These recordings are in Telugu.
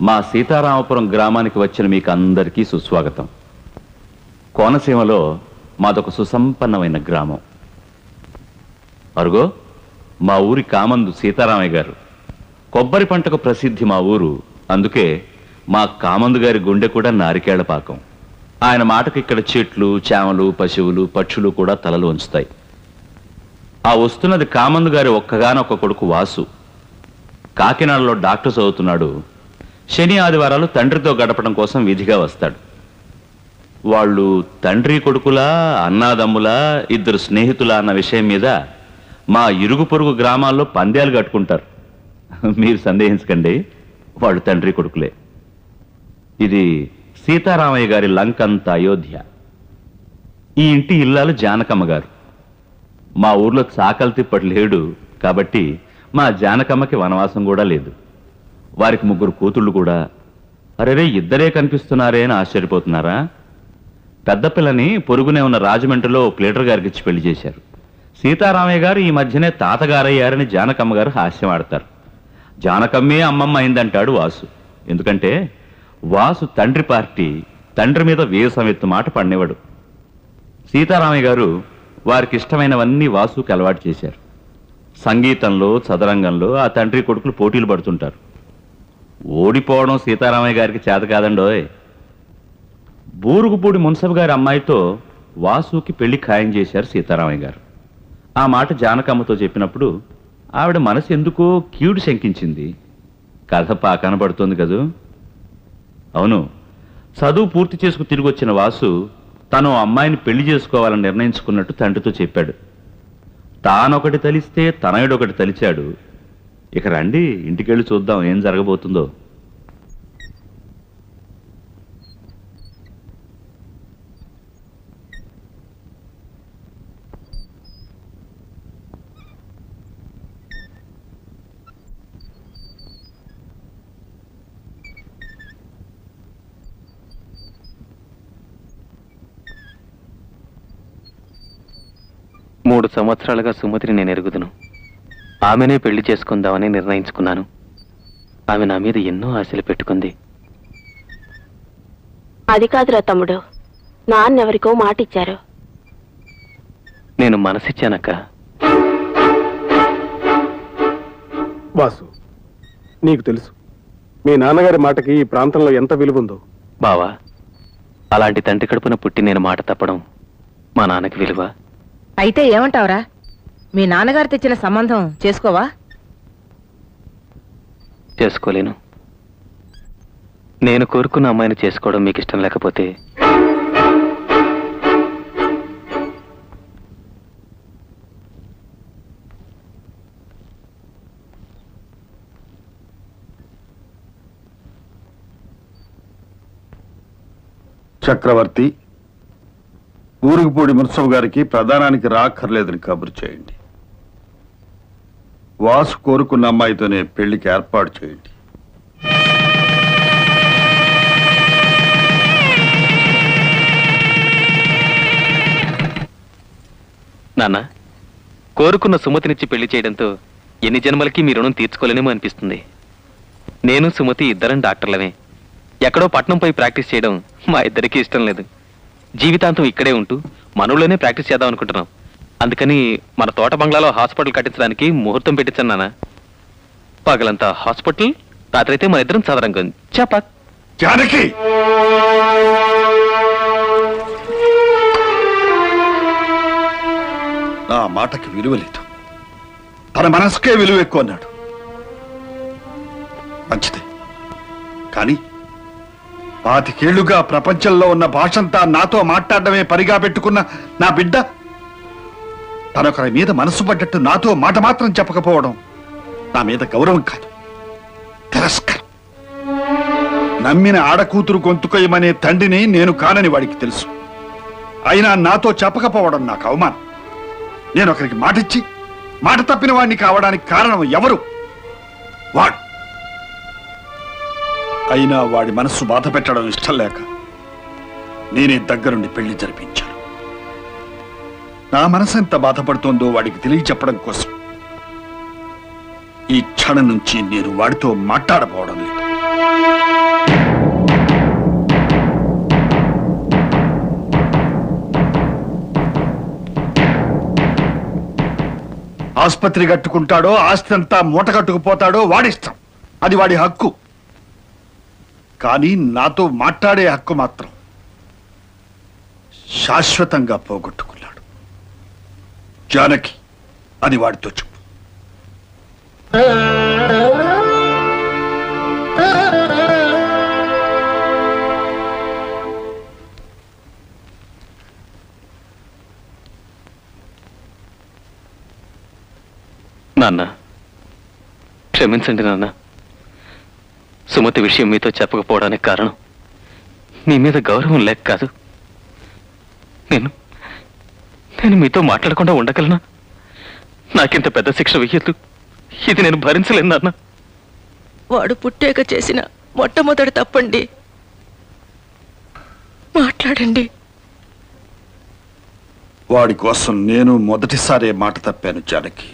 మా సీతారామపురం గ్రామానికి వచ్చిన మీకు అందరికీ సుస్వాగతం. కోనసీమలో మాదొక సుసంపన్నమైన గ్రామం. అరుగో మా ఊరి కామందు సీతారామయ్య గారు. కొబ్బరి పంటకు ప్రసిద్ధి మా ఊరు. అందుకే మా కామందు గారి గుండె కూడా నారికేళ్ల పాకం. ఆయన మాటకు ఇక్కడ చెట్లు, చేమలు, పశువులు, పక్షులు కూడా తలలు ఉంచుతాయి. ఆ వస్తున్నది కామందు గారి ఒక్కగానొక్క కొడుకు వాసు. కాకినాడలో డాక్టర్ చదువుతున్నాడు. శని ఆదివారాలు తండ్రితో గడపడం కోసం విధిగా వస్తాడు. వాళ్ళు తండ్రి కొడుకులా, అన్నాదమ్ములా, ఇద్దరు స్నేహితులా అన్న విషయం మీద మా ఇరుగు పొరుగు గ్రామాల్లో పందేలు కట్టుకుంటారు. మీరు సందేహించకండి, వాళ్ళు తండ్రి కొడుకులే. ఇది సీతారామయ్య గారి లంకంత అయోధ్య. ఈ ఇంటి ఇల్లాలు జానకమ్మ గారు. మా ఊర్లో చాకలి తిప్పటి లేడు కాబట్టి మా జానకమ్మకి వనవాసం కూడా లేదు. వారికి 3 కూతుళ్ళు కూడా. అరేరే, ఇద్దరే కనిపిస్తున్నారే అని ఆశ్చర్యపోతున్నారా? పెద్ద పిల్లని పొరుగునే ఉన్న రాజమండ్రిలో ప్లేటర్ గారికి ఇచ్చి పెళ్లి చేశారు. సీతారామయ్య గారు ఈ మధ్యనే తాతగారయ్యారని జానకమ్మ గారు హాస్యం ఆడతారు. జానకమ్మే అమ్మమ్మ అయిందంటాడు వాసు. ఎందుకంటే వాసు తండ్రి పార్టీ, తండ్రి మీద వేసమెత్తు మాట పడినవాడు. సీతారామయ్య గారు వారికి ఇష్టమైనవన్నీ వాసుకి అలవాటు చేశారు. సంగీతంలో, చదరంగంలో ఆ తండ్రి కొడుకులు పోటీలు పడుతుంటారు. ఓడిపోవడం సీతారామయ్య గారికి చేత కాదండోయ్. బూరుగుపూడి మున్సబ్ గారి అమ్మాయితో వాసుకి పెళ్లి ఖాయం చేశారు సీతారామయ్య గారు. ఆ మాట జానకమ్మతో చెప్పినప్పుడు ఆవిడ మనసు ఎందుకో కీడు శంకించింది. కథ కనబడుతోంది కదూ. అవును, చదువు పూర్తి చేసుకు తిరిగి వచ్చిన వాసు తను అమ్మాయిని పెళ్లి చేసుకోవాలని నిర్ణయించుకున్నట్టు తండ్రితో చెప్పాడు. తానొకటి తలిస్తే తనయుడొకటి తలిచాడు. ఇక రండి, ఇంటికెళ్ళి చూద్దాం ఏం జరగబోతుందో. మూడు సంవత్సరాలుగా సుమతిని నేను ఎరుగుదును. ఆమెనే పెళ్లి చేసుకుందామని నిర్ణయించుకున్నాను. ఆమె నా మీద ఎన్నో ఆశలు పెట్టుకుంది. అది కాదురా తమ్ముడు, నాన్నెవరికో మాట ఇచ్చారు. నేను మనసిచ్చానక్క. వాసు, నీకు తెలుసు మీ నాన్నగారి మాటకి ఈ ప్రాంతంలో ఎంత విలువ ఉందో. బావా, అలాంటి తండ్రి కడుపున పుట్టి నేను మాట తప్పడం మా నాన్నకి విలువ. అయితే ఏమంటావురా? మీ నాన్నగారు తెచ్చిన సంబంధం చేసుకోవా? చేసుకోలేను. నేను కోరుకున్న అమ్మాయిని చేసుకోవడం మీకు ఇష్టం లేకపోతే చక్రవర్తి, ఊరుగుపూడి మున్సబ్ గారికి ప్రధానానికి రాక్కర్లేదని కబురు చేయండి. వాసు కోరుకున్న అమ్మాయితోనే పెళ్లికి ఏర్పాటు చేయండి. నాన్న, కోరుకున్న సుమతినిచ్చి పెళ్లి చేయడంతో ఎన్ని జన్మలకి మీ రుణం తీర్చుకోలేనేమో అనిపిస్తుంది. నేను సుమతి ఇద్దరం డాక్టర్లమే. ఎక్కడో పట్నంపై ప్రాక్టీస్ చేయడం మా ఇద్దరికీ ఇష్టం లేదు. జీవితాంతం ఇక్కడే ఉంటూ మనలోనే ప్రాక్టీస్ చేద్దాం అనుకుంటున్నాం. అందుకని మన తోట బంగ్లాలో హాస్పిటల్ కట్టించడానికి ముహూర్తం పెట్టించాను నాన్న. పగలంతా హాస్పిటల్, రాత్రైతే మన ఇద్దరం చదరంగం. చెప్పక్ జానకి, నా మాటకి విలువ లేదు. తన మనసుకే విలువ ఎక్కువ అన్నాడు. మంచిదే, కానీ 25 ఏళ్లుగా ప్రపంచంలో ఉన్న భాషంతా నాతో మాట్లాడడమే పనిగా పెట్టుకున్న నా బిడ్డ తనొకరి మీద మనసు పడ్డట్టు నాతో మాట మాత్రం చెప్పకపోవడం నా మీద గౌరవం కాదు, తిరస్కారం. నమ్మిన ఆడకూతురు గొంతుకొయ్యమనే తండ్రిని నేను కానని వాడికి తెలుసు. అయినా నాతో చెప్పకపోవడం నాకు అవమానం. నేను ఒకరికి మాటిచ్చి మాట తప్పిన వాడిని కావడానికి కారణం ఎవరు? వాడు. అయినా వాడి మనస్సు బాధ పెట్టడం ఇష్టం లేక నేనే దగ్గరుండి పెళ్లి జరిపించాను. నా మనసు ఎంత బాధపడుతోందో వాడికి తెలియచెప్పడం కోసం ఈ క్షణం నుంచి నేను వాడితో మాట్లాడపోవడం లేదు. ఆసుపత్రి కట్టుకుంటాడో ఆస్తి అంతా మూట కట్టుకుపోతాడో వాడిష్టం, అది వాడి హక్కు. కానీ నాతో మాట్లాడే హక్కు మాత్రం శాశ్వతంగా పోగొట్టుకున్నాడు. జానకి, అది వాడితో చెప్పు. నాన్న, క్షమించండి నాన్న. సుమతి విషయం మీతో చెప్పకపోవడానికి కారణం మీ మీద గౌరవం లేక కాదు. నేను మీతో మాట్లాడకుండా ఉండగలనా? నాకింత పెద్ద శిక్ష వెయ్యొద్దు. ఇది నేను భరించలేను నాన్న. వాడు పుట్టాక చేసిన మొట్టమొదటి తప్పండి. మాట్లాడండి. వాడి కోసం నేను మొదటిసారే మాట తప్పాను జానకి.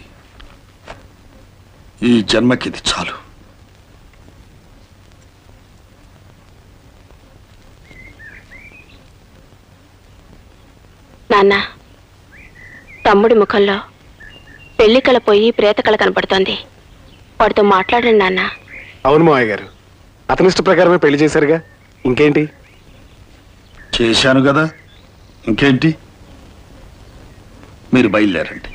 ఈ జన్మకిది చాలు. నాన్న, తమ్ముడి ముఖంలో పెళ్లి కళ పోయి ప్రేత కళ కనపడుతోంది. వాడితో మాట్లాడండి నాన్న. అవును మావయ్య గారు, అతని ఇష్ట ప్రకారమే పెళ్లి చేశారుగా, ఇంకేంటి? చేశాను కదా, ఇంకేంటి? మీరు బయలుదేరండి.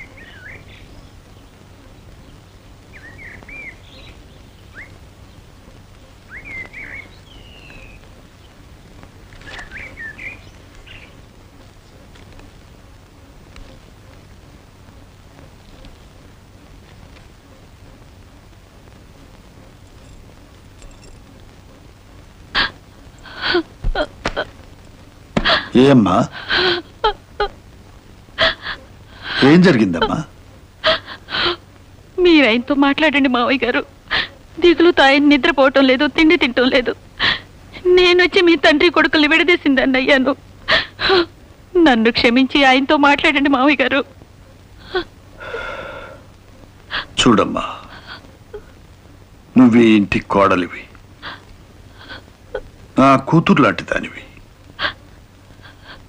ఏమ్మా, ఏం జరిగిందమ్మా? మీరాయనతో మాట్లాడండి మావయ్య గారు. దిగులుతో ఆయన నిద్రపోవటం లేదు, తిండి తింటం లేదు. నేనొచ్చి మీ తండ్రి కొడుకుల్ని విడదీసిందని అయ్యాను. నన్ను క్షమించి ఆయనతో మాట్లాడండి మావయ్య గారు. చూడమ్మా, నువ్వు ఈ ఇంటి కోడలివి, నా కూతురు లాంటి దానివి.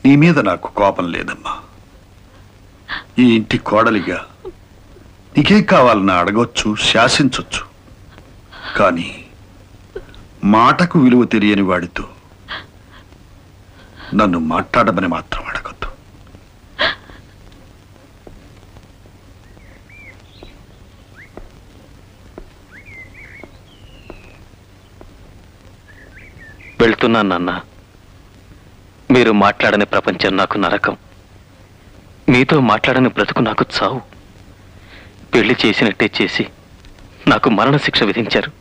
నీ మీద నాకు కోపం లేదమ్మా. ఈ ఇంటి కోడలిగా నీకేం కావాలని అడగొచ్చు, శాసించొచ్చు. కానీ మాటకు విలువ తెలియని వాడితో నన్ను మాట్లాడమని మాత్రం అడగొద్దు. వెళ్తున్నాను నాన్న. మీరు మాట్లాడని ప్రపంచం నాకు నరకం. మీతో మాట్లాడని బ్రతుకు నాకు చావు. పెళ్లి చేసినట్టే చేసి నాకు మరణశిక్ష విధించారు.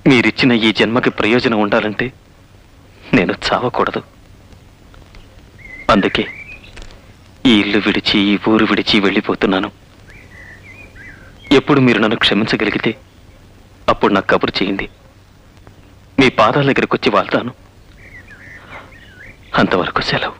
మీరిచ్చిన ఈ జన్మకి ప్రయోజనం ఉండాలంటే నేను చావకూడదు. అందుకే ఈ ఇల్లు విడిచి, ఈ ఊరు విడిచి వెళ్ళిపోతున్నాను. ఎప్పుడు మీరు నన్ను క్షమించగలిగితే అప్పుడు నాకు కబురు చేయండి. మీ పాదాల దగ్గరికి వచ్చి వాళ్తాను. అంతవరకు సెలవు.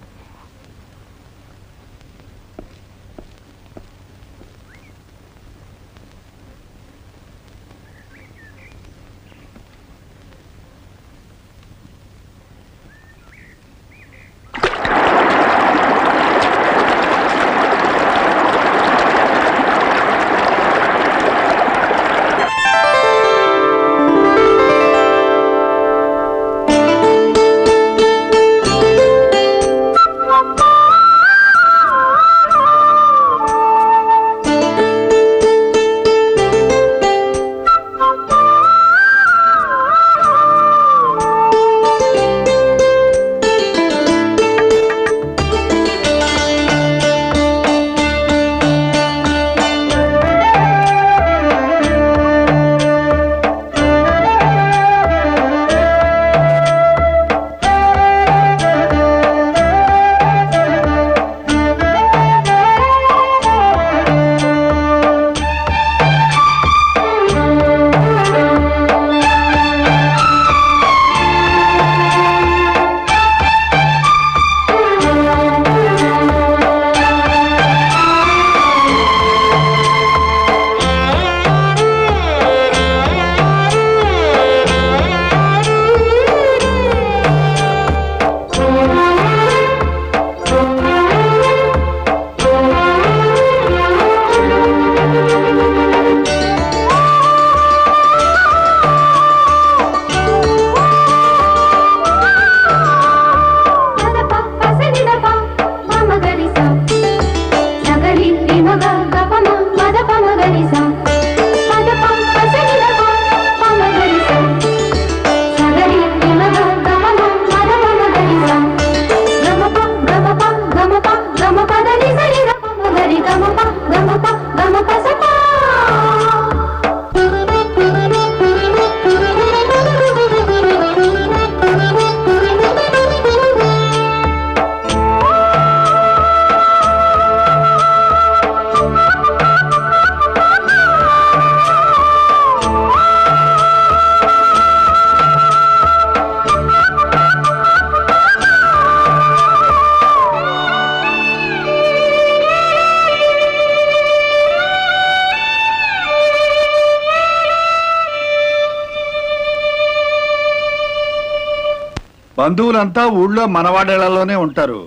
బంధువులంతా ఊళ్ళో మనవాడేళ్లలోనే ఉంటారు.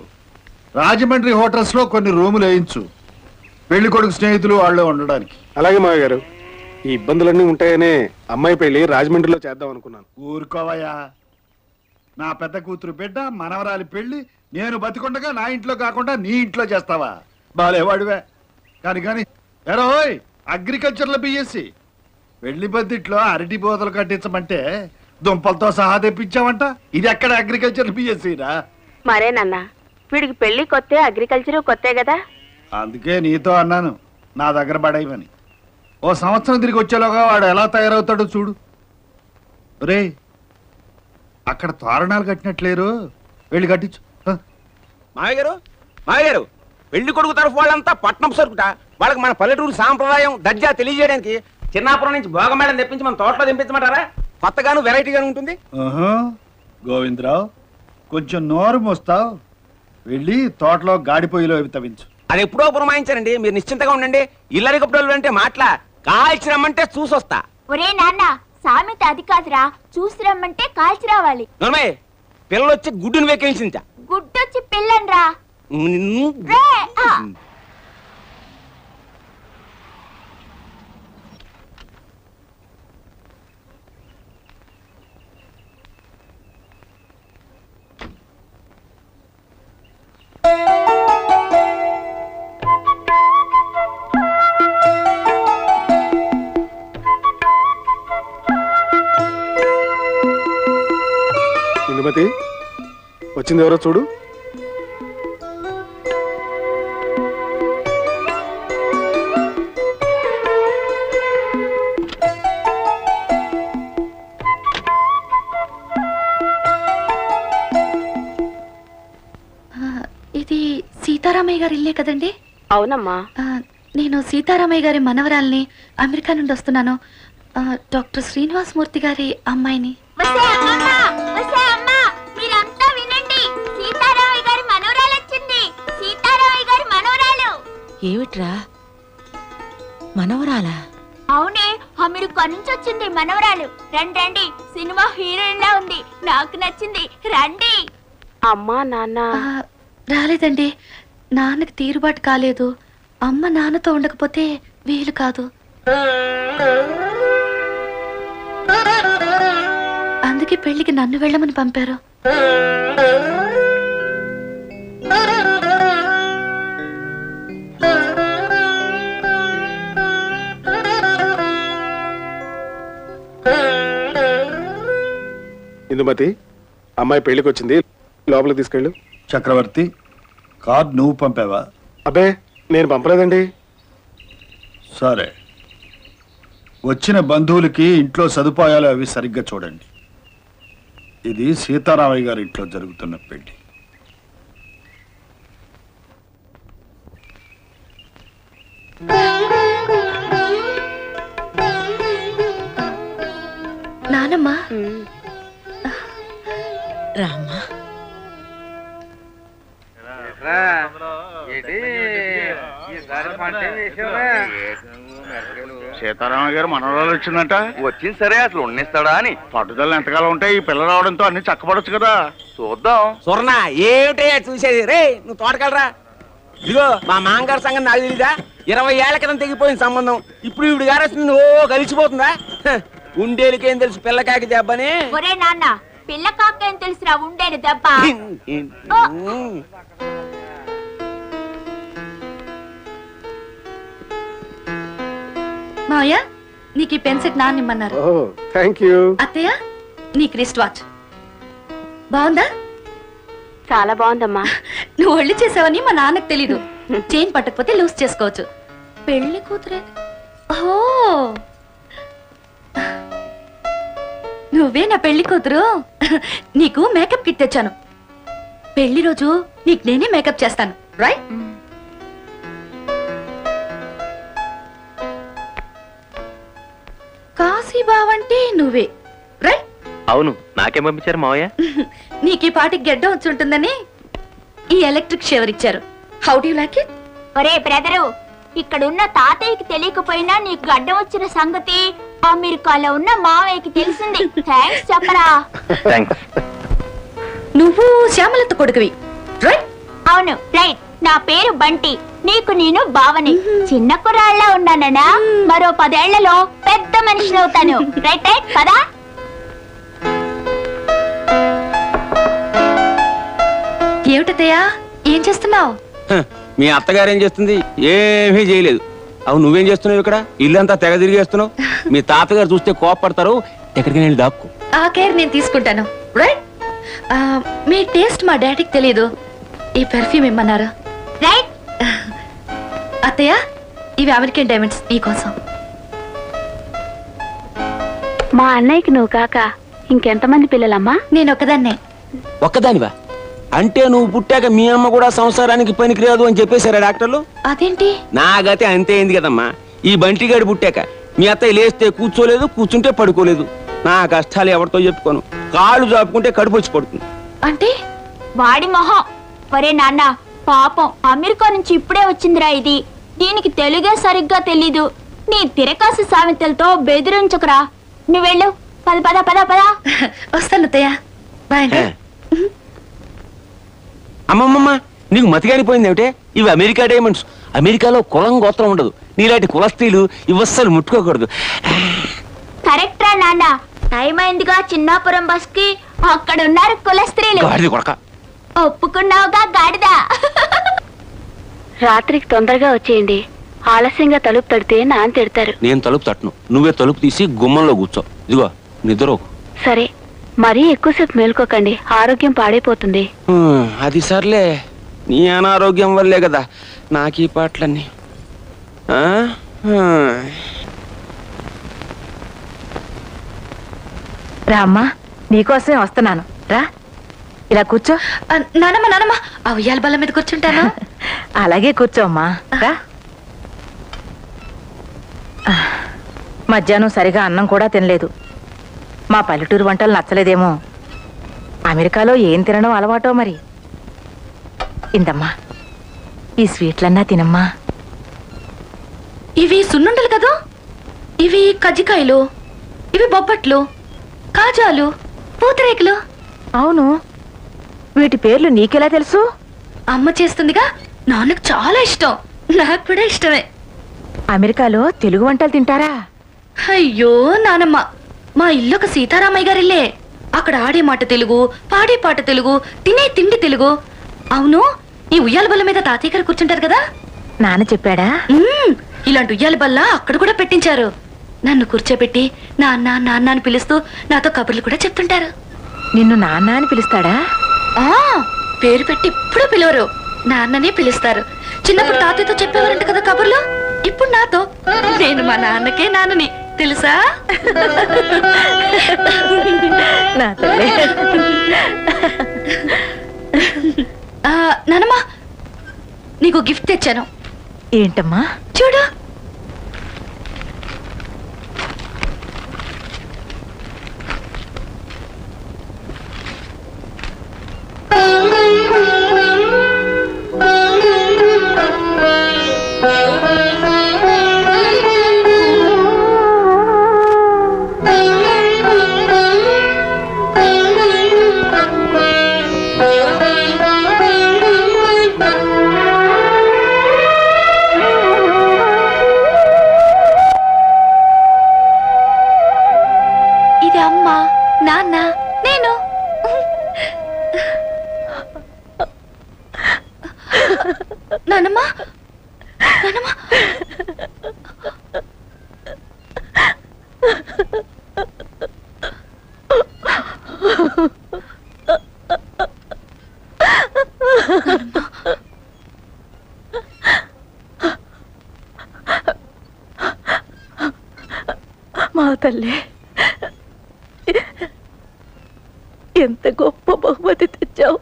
రాజమండ్రి హోటల్స్ లో కొన్ని రూములు వేయించు, పెళ్లి కొడుకు స్నేహితులు వాళ్ళే ఉండడానికి. అలాగే మావయ్య గారు, ఈ ఇబ్బందులన్నీ ఉంటాయనే అమ్మాయి పెళ్లి రాజమండ్రిలో చేద్దాం అనుకున్నాను. ఊరుకోవయ్యా, నా పెద్ద కూతురు బిడ్డ మనవరాలి పెళ్లి నేను బతికొండగా నా ఇంట్లో కాకుండా నీ ఇంట్లో చేస్తావా? బాలేవాడివే. కానీ ఎరోయ్, అగ్రికల్చర్లో బిఎస్సి పెళ్లి బద్దిట్లో అరటి బోతలు కట్టించమంటే దుంపలతో సహా తెప్పించావంట. ఇది ఎక్కడ అగ్రికల్చర్ బిఎస్సిరా? మరేనన్నా, వీడికి పెళ్లి కొత్తే, అగ్రికల్చర్ కొత్తే కదా. అందుకే నీతో అన్నాను నా దగ్గర పడేయమని. ఓ సంవత్సరం తిరిగి వచ్చేలోగా వాడు ఎలా తయారవుతాడో చూడు. రే, అక్కడ తోరణాలు కట్టినట్లేరు, వెళ్ళి కట్టించు. మావయ్య గారు పెళ్లి కొడుకు తరఫు వాళ్ళంతా పట్నం సరుకుట. వాళ్ళకి మన పల్లెటూరు సాంప్రదాయం దర్జా తెలియజేయడానికి చిన్నాపురం నుంచి భోగమేళం తెప్పించి మన తోటలో దింపించమంటారా? కొత్తగాను వెరైటీగాను ఉంటుంది. గోవిందరావు, కొంచెం నోరు మోస్తావు, వెళ్ళి తోటలో గాడిపోయిలో తవ్వించు. అది ఎప్పుడో పురమాయించారండి, మీరు నిశ్చింతగా ఉండండి. ఇల్లరి కప్పుడోళ్ళు అంటే మాటల కాల్చిరమ్మంటే చూసొస్తా. ఒరే నాన్న, సామెత అది కాదురా, చూసి రమ్మంటే కాల్చి రావాలి. నోర్మయ్య, పిల్లలు వచ్చి గుడ్డును వెక్కించించా. గుడ్డొచ్చి పిల్లన్రా. నిన్ను రే, ఆ. ఇందుమతి, వచ్చింది ఎవరో చూడు. ఇది సీతారామయ్య గారి ఇల్లే కదండి? అవునమ్మా. నేను సీతారామయ్య గారి మనవరాల్ని, అమెరికా నుండి వస్తున్నాను. డాక్టర్ శ్రీనివాస్ మూర్తి గారి అమ్మాయిని. మీరంతా వినండి, సీతారామయ్య గారి మనవరాలు వచ్చింది. సీతారామయ్య గారి మనవరాలు. ఏమిట్రా మనవరాలా? అవునే, అమెరికా నుంచి వచ్చింది మనవరాలు. రండి రండి, సినిమా హీరోయిన్ లా ఉంది, నాకు నచ్చింది. రండి. అమ్మా నాన్న రాలేదండి, నాన్నకి తీరుబాటు కాలేదు. అమ్మ నాన్నతో ఉండకపోతే వీలు కాదు. అందుకే పెళ్లికి నన్ను వెళ్ళమని పంపారు. ఇందుమతి, అమ్మాయి పెళ్లికి వచ్చింది, లోపలికి తీసుకెళ్ళు. చక్రవర్తి, కార్డు నువ్వు పంపావా? అబ్బే, నేను పంపలేదండి. సరే, వచ్చిన బంధువులకి ఇంట్లో సదుపాయాలు అవి సరిగ్గా చూడండి. ఇది సీతారామయ్య గారి ఇంట్లో జరుగుతున్న పెళ్లి. నానమ్మా, రామ్మా. సీతారామయ్య గారు మనవరాలు వచ్చిందంట. వచ్చింది సరే, అసలు ఉన్నిస్తాడా అని. పట్టుదల ఎంతకాలం ఉంటాయి, ఈ పిల్ల రావడంతో అన్ని చక్కబడొచ్చు కదా. చూద్దాం. సువర్ణ, ఏమిటయ్యా చూసేది? రే, నువ్వు తోటకెళ్ళరా. ఇదిగో మా మాంగారు సంగతి నాకు తెలీదా? 20 ఏళ్ల క్రితం తెగిపోయిన సంబంధం. ఇప్పుడు ఈవిడ గారు వస్తుంది, ఓ కలిసిపోతుందా? ఉండేలకేం తెలుసు పిల్లకాకి దెబ్బని. ఒరే నాన్న, పిల్ల కాకేం తెలుసురా ఉండేది దెబ్బ. మావయ్య, నీకు ఈ పెన్సెట్ నాన్నిమ్మన్నారు. ఓ, థ్యాంక్ యూ. అత్తయ్య, నీకు రిస్ట్ వాచ్ బాగుందా? చాలా బాగుందమ్మా. నువ్వు ఒళ్ళు చేసావని మా నాన్నకు తెలీదు. చైన్ పట్టకపోతే లూజ్ చేసుకోవచ్చు. పెళ్లి కూతురే. ఓ, నువ్వే నా పెళ్లి కూతురు. నీకు మేకప్ కిట్ తెచ్చాను. పెళ్లి రోజు నీకు నేనే మేకప్ చేస్తాను, రైట్? కాశీబావంటే నువ్వే, రైట్? అవును, నాకేం పంపించారు మావయ్య? నీకు ఈ పాటికి గెడ్డ వచ్చి ఉంటుందని ఈ ఎలక్ట్రిక్ షేవర్ ఇచ్చారు. How do you like it? ఒరే బ్రదరు, ఇక్కడున్న తాతయ్యకి తెలియకపోయినా నీకు గడ్డం వచ్చిన సంగతి అమెరికాలో ఉన్న మావయ్యకి తెలిసింది. థ్యాంక్స్ చెప్పరా. థ్యాంక్స్. నువ్వు శ్యామలత కొడుకువి రైట్? అవును రైట్. నా పేరు బంటి, నీకు నేను బావని. చిన్న కుర్రాళ్ళ ఉన్నానన్నా, మరో 10 ఏళ్లలో పెద్ద మనిషిని అవుతాను. రైట్ రైట్ పదా. ఏమిటత్తయ్యా ఏం చేస్తున్నావు? మీ అత్తగారు ఏం చేస్తుంది? ఏమీ చేయలేదు. అవును, నువ్వేం చేస్తున్నావు ఇక్కడ? ఇల్లంతా తెగ తిరిగేస్తున్నావు. మీ తాతగారు చూస్తే కోపడతారు. ఎక్కడికి వెళ్ళి దాక్కు. ఆ కేర్ నేను తీసుకుంటాను రైట్. మీ టేస్ట్ మా డాడీకి తెలియదు. ఈ పెర్ఫ్యూమ్ ఇమ్మన్నారు రైట్. అత్తయ్య ఇవి అమెరికన్ డైమండ్స్ నీకోసం. మా అన్నయ్యకి నువ్వు కాక ఇంకెంతమంది పిల్లలమ్మా? నేను ఒకదాన్నే. ఒక్కదానివా? అంటే నువ్వు పుట్టాక మీ అమ్మ కూడా సంసారానికి పనికిరాదు అని చెప్పేశారా డాక్టర్లు? అదేంటి? నా గతి అంతే అయింది కదమ్మా. ఈ బంటిగాడి పుట్టాక మీ అత్తయ్య లేస్తే కూర్చోలేదు, కూర్చుంటే పడుకోలేదు. నా కష్టాలు ఎవరితో చెప్పుకోను. కాళ్ళు చాపుకుంటే కడుపు వచ్చి పడుతుంది. అంటే వాడి మొహం. ఒరే నాన్న, పాపం అమెరికా నుంచి ఇప్పుడే వచ్చిందిరా ఇది. దీనికి తెలుగే సరిగ్గా తెలీదు. నీ తిరకాసు సామెతలతో బెదిరించుకురా. నువ్వు వెళ్ళు. పద పద పద పద. వస్తాను అత్తయ్య. బాయ్. అమ్మమ్మమ్మ, నీకు మతిగానిపోయింది ఏమిటే? ఇవి అమెరికా డైమండ్స్. అమెరికాలో కులం గోత్రం ఉండదు. నీలాంటి కుల స్త్రీలు ఇవస్సలు ముట్టుకోకూడదు. కరెక్ట్ రా నాన్న. టైం అయిందిగా చిన్నాపురం బస్ కి. అక్కడ ఉన్నారు కుల స్త్రీలు. గాడిద కొడక. ఒప్పుకున్నావుగా గాడిద. రాత్రికి తొందరగా వచ్చేయండి. ఆలస్యంగా తలుపు తడితే నాన్న తిడతారు. నేను తలుపు తట్టను. నువ్వే తలుపు తీసి గుమ్మంలో కూర్చో. ఇదిగో నిద్రకు. సరే, మరీ ఎక్కువసేపు మేల్కోకండి, ఆరోగ్యం పాడైపోతుంది. అది సర్లే. నీ అనారోగ్యం వల్లే కదా నాకు ఈ పాటలన్నీ. రామ్మా, నీకోసమే వస్తున్నాను. రా, ఇలా కూర్చో. నానమ్మ నానమ్మ, ఆ ఉయ్యాల బల్ల మీద కూర్చుంటాను. అలాగే కూర్చోమ్మా. రా. మధ్యాహ్నం సరిగా అన్నం కూడా తినలేదు. మా పల్లెటూరు వంటలు నచ్చలేదేమో. అమెరికాలో ఏం తినడం అలవాటో మరి. ఇందమ్మా, ఈ స్వీట్లన్నా తినమ్మా. ఇవి సున్నుండలు కదా? ఇవి కజ్జికాయలు, ఇవి బొబ్బట్లు, కాజాలు, పూతరేకులు. అవును, వీటి పేర్లు నీకెలా తెలుసు? అమ్మ చేస్తుందిగా. నాన్నకు చాలా ఇష్టం, నాకు కూడా ఇష్టమే. అమెరికాలో తెలుగు వంటలు తింటారా? అయ్యో నానమ్మ, మా ఇల్లు ఒక సీతారామయ్య గారిల్లే. అక్కడ ఆడే మాట తెలుగు, పాడే పాట తెలుగు, తినే తిండి తెలుగు. అవును, ఈ ఉయ్యాల బల్ల మీద తాతయ్య గారు కూర్చుంటారు కదా? నాన్న చెప్పాడా? ఇలాంటి ఉయ్యాల బల్ల అక్కడ కూడా పెట్టించారు. నన్ను కూర్చోబెట్టి నాన్న నాన్న అని పిలుస్తూ నాతో కబుర్లు కూడా చెప్తుంటారు. నిన్ను నాన్న అని పిలుస్తాడా? ఆ పేరు పెట్టి ఇప్పుడు పిలవరు, నాన్ననే పిలుస్తారు. చిన్నప్పుడు తాతయ్యతో చెప్పేవారంట కదా కబుర్లు. ఇప్పుడు నాతో. నేను మా నాన్నకే నాన్నని తెలుసా? నా తల్లి. నానమ్మా, నీకు గిఫ్ట్ తెచ్చాను. ఏంటమ్మా? చూడు. ఇది అమ్మ, నాన్న, నేను. నానమ్మ నానమ్మ, మా తల్లి, ఎంత గొప్ప బహుమతి తెచ్చావు.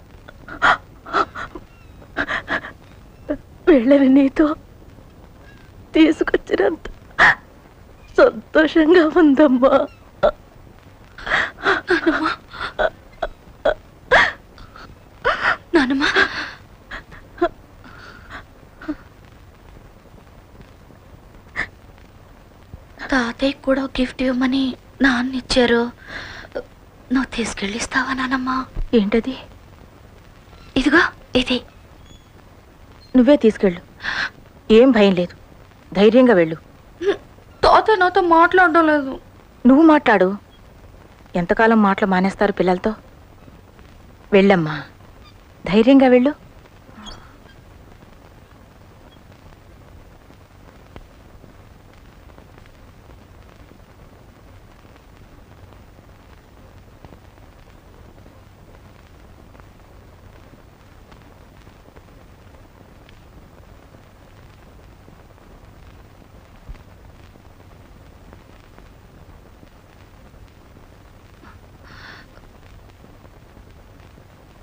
వెళ్ళని నీతో తీసుకొచ్చినంత సంతోషంగా ఉందమ్మా. నానమ్మ, తాతయ్య కూడా గిఫ్ట్ ఇవ్వమని నాన్న ఇచ్చారు. నువ్వు తీసుకెళ్ళిస్తావా నానమ్మ? ఏంటది? ఇదిగో ఇది. నువ్వే తీసుకెళ్ళు, ఏం భయం లేదు, ధైర్యంగా వెళ్ళు. తాతయ్య నాతో మాట్లాడడం లేదు. నువ్వు మాట్లాడు, ఎంతకాలం మాటలు మానేస్తారు పిల్లలతో. వెళ్ళమ్మా, ధైర్యంగా వెళ్ళు.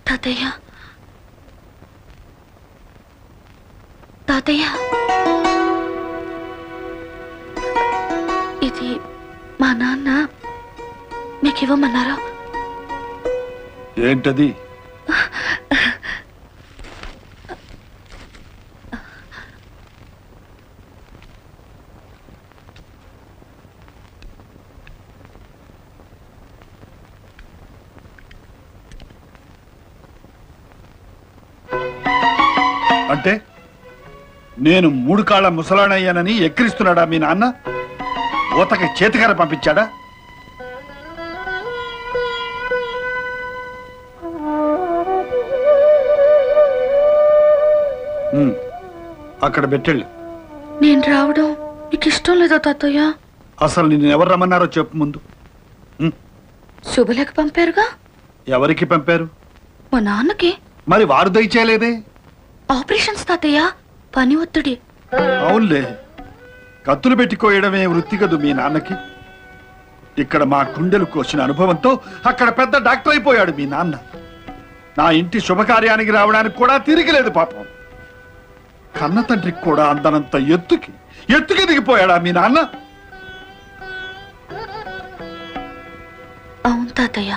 తాతయ్య, తాతయ్య, ఇది మా నాన్న మీకు ఇవ్వమన్నారా? ఏంటది? అంటే నేను 3 కాళ్ళ ముసలాణయ్యానని ఎక్కిరిస్తున్నాడా మీ నాన్న? ఊతకి చేతికర పంపించాడా? అక్కడ పెట్టెళ్ళు. నేను రావడం మీకు ఇష్టం లేదా తాతయ్య? అసలు నిన్ను ఎవరు రమ్మన్నారో చెప్పు ముందు. శుభలేఖ పంపారుగా. ఎవరికి పంపారు? మా నాన్నకి. మరి వారు దయచేయలేదే? ఆపరేషన్స్ తాతయ్య, పని ఒత్తిడి. అవునులే, కత్తులు పెట్టి కోయడమే వృత్తి కదూ మీ నాన్నకి. ఇక్కడ మా కుండెలు కోసిన అనుభవంతో అక్కడ పెద్ద డాక్టర్ అయిపోయాడు మీ నాన్న. నా ఇంటి శుభకార్యానికి రావడానికి కూడా తిరిగిలేదు పాపం. కన్న తండ్రికి కూడా అందనంత ఎత్తుకి దిగిపోయాడా మీ నాన్న? అవును తాతయ్య.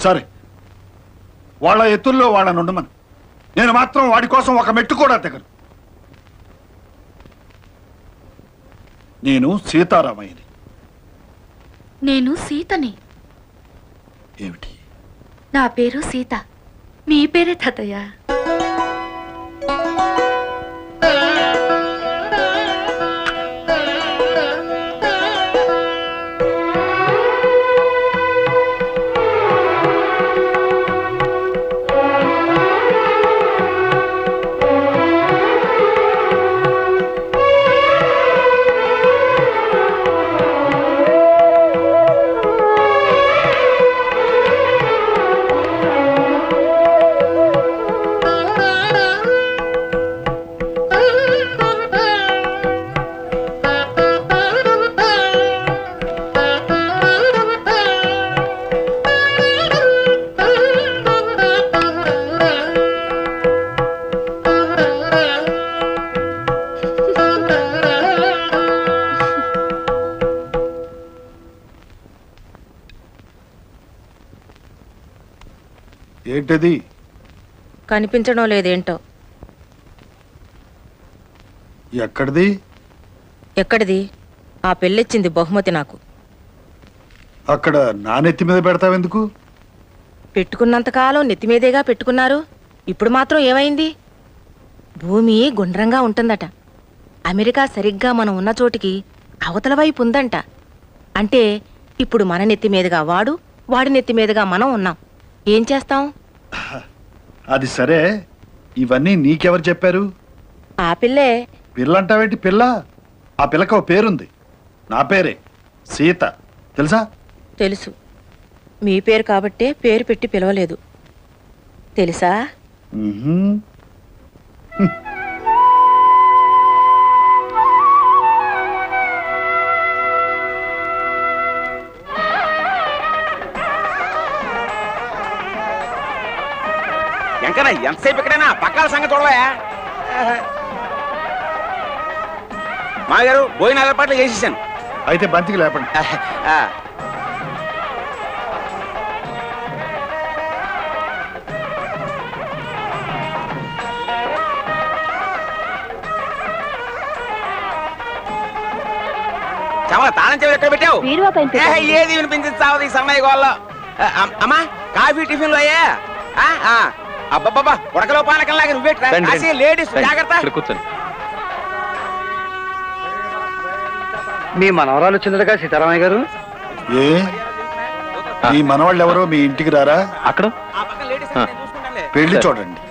సరే, వాళ్ళ ఎత్తుల్లో వాళ్ళని ఉండమను. నేను మాత్రం వాడి కోసం ఒక మెట్టు కూడా తెగను. నేను సీతారామయ్యని. నేను సీతని. ఏమిటి? నా పేరు సీత. మీ పేరే తాతయ్య. ఏంటది? కనిపించడం లేదేంటో. ఎక్కడిది? ఎక్కడిది? ఆ పెళ్ళిచ్చింది బహుమతి నాకు. అక్కడ నా నెత్తి మీద పెడతావెందుకు? పెట్టుకున్నంతకాలం నెత్తిమీదేగా పెట్టుకున్నారు. ఇప్పుడు మాత్రం ఏమైంది? భూమి గుండ్రంగా ఉంటుందట. అమెరికా సరిగ్గా మనం ఉన్న చోటికి అవతల వైపు ఉందంట. అంటే ఇప్పుడు మన నెత్తి మీదుగా వాడు, వాడి నెత్తి మీదుగా మనం ఉన్నాం. ఏం చేస్తాం? అది సరే, ఇవన్నీ నీకెవరు చెప్పారు? ఆ పిల్లే. పిల్లంటావేంటి? పిల్ల? ఆ పిల్లకి ఓ పేరుంది. నా పేరే సీత, తెలుసా? తెలుసు. మీ పేరు కాబట్టే పేరు పెట్టి పిలవలేదు. తెలుసా? ఎంకనా ఎంతసేపు ఇక్కడైనా పక్కాల సంగతి చూడవా? మా గారు భోజనాల ఏర్పాట్లు చేసేసాను. అయితే బంతికి లేపండి. చమల తాళం చెవి ఎక్కడ పెట్టావు? ఏది వినిపించింది సావది సన్నయ్య గోళ్ళ. అమ్మా, కాఫీ టిఫిన్లు అయ్యా? అబ్బబ్బబ్బా ఉడకలో పానకంలాగా నువ్వేట్రా రండి, కాశీ రండి. లేడీస్ రండి, జాగ్రత్త. ఇక్కడ కూర్చోండి. మీ మనవరాలు వచ్చిందటగా సీతారామయ్య గారు. ఏ ఈ మనవాళ్ళు ఎవరో మీ ఇంటికి రారా? అక్కడ ఆ పక్కన లేడీస్ ఆ. నేను చూసుకుంటానులే. పెళ్లి చూడండి.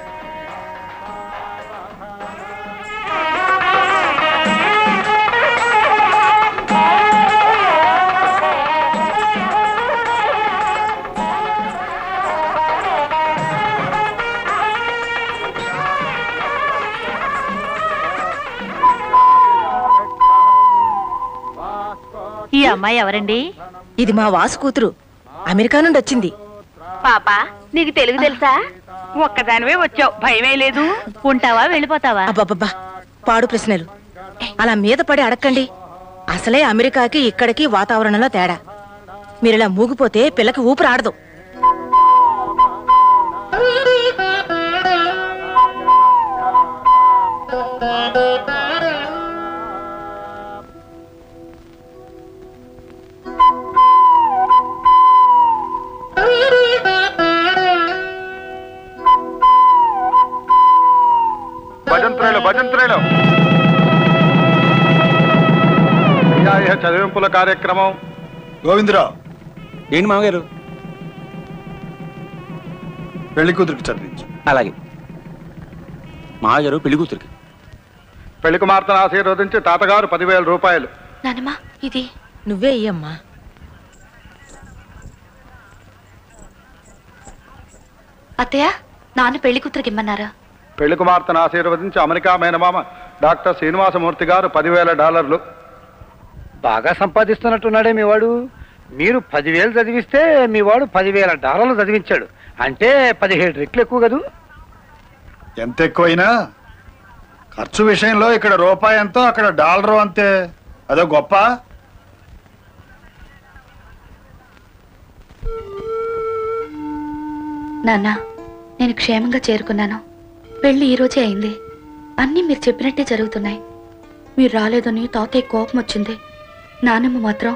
ఈ అమ్మాయి ఎవరండి? ఇది మా వాసు కూతురు అమెరికా నుండి వచ్చింది. పాప నీకు తెలుగు తెలుసా? ఒక్కదానివే వచ్చావు, భయమే లేదు. ఉంటావా వెళ్ళిపోతావా? అబ్బబ్బబ్బా పాడు ప్రశ్నలు అలా మీద పడి అడక్కండి. అసలే అమెరికాకి ఇక్కడికి వాతావరణంలో తేడా. మీరిలా మూగిపోతే పిల్లకి ఊపిరి ఆడదు. భజంత్రేలు చదివింపుల కార్యక్రమం. గోవిందరావు ఏంటి మామగారు? పెళ్లి కూతురికి చదివించు. అలాగే మామగారు పెళ్లి కూతురికి. పెళ్లి కుమార్తెను ఆశీర్వదించి తాతగారు 10,000 రూపాయలు. నానమ్మా ఇది నువ్వే ఇయ్యమ్మా. అత్తయ్య నాన్న పెళ్లి కూతురికి ఇమ్మన్నారా? పెళ్లి కుమార్తెను ఆశీర్వదించి అమెరికా మేనమామ డాక్టర్ శ్రీనివాసమూర్తి గారు $10,000. బాగా సంపాదిస్తున్నట్టున్నాడే మీ వాడు. మీరు 10,000 చదివిస్తే మీ వాడు $10,000 చదివించాడు. అంటే 17 రెట్లు ఎక్కువ కదూ. ఎంత ఎక్కువైనా ఖర్చు విషయంలో ఇక్కడ రూపాయి ఎంతో అక్కడ డాలరు అంతే. అదో గొప్ప. నాన్న నేను క్షేమంగా చేరుకున్నాను. పెళ్లి ఈ రోజే అయింది. అన్నీ మీరు చెప్పినట్టే జరుగుతున్నాయి. మీరు రాలేదని తాతయ్య కోపం వచ్చింది. నానమ్మ మాత్రం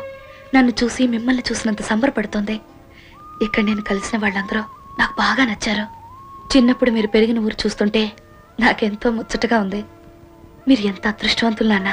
నన్ను చూసి మిమ్మల్ని చూసినంత సంబరపడుతోంది. ఇక్కడ నేను కలిసిన వాళ్ళందరూ నాకు బాగా నచ్చారు. చిన్నప్పుడు మీరు పెరిగిన ఊరు చూస్తుంటే నాకెంతో ముచ్చటగా ఉంది. మీరు ఎంత అదృష్టవంతులు నాన్న.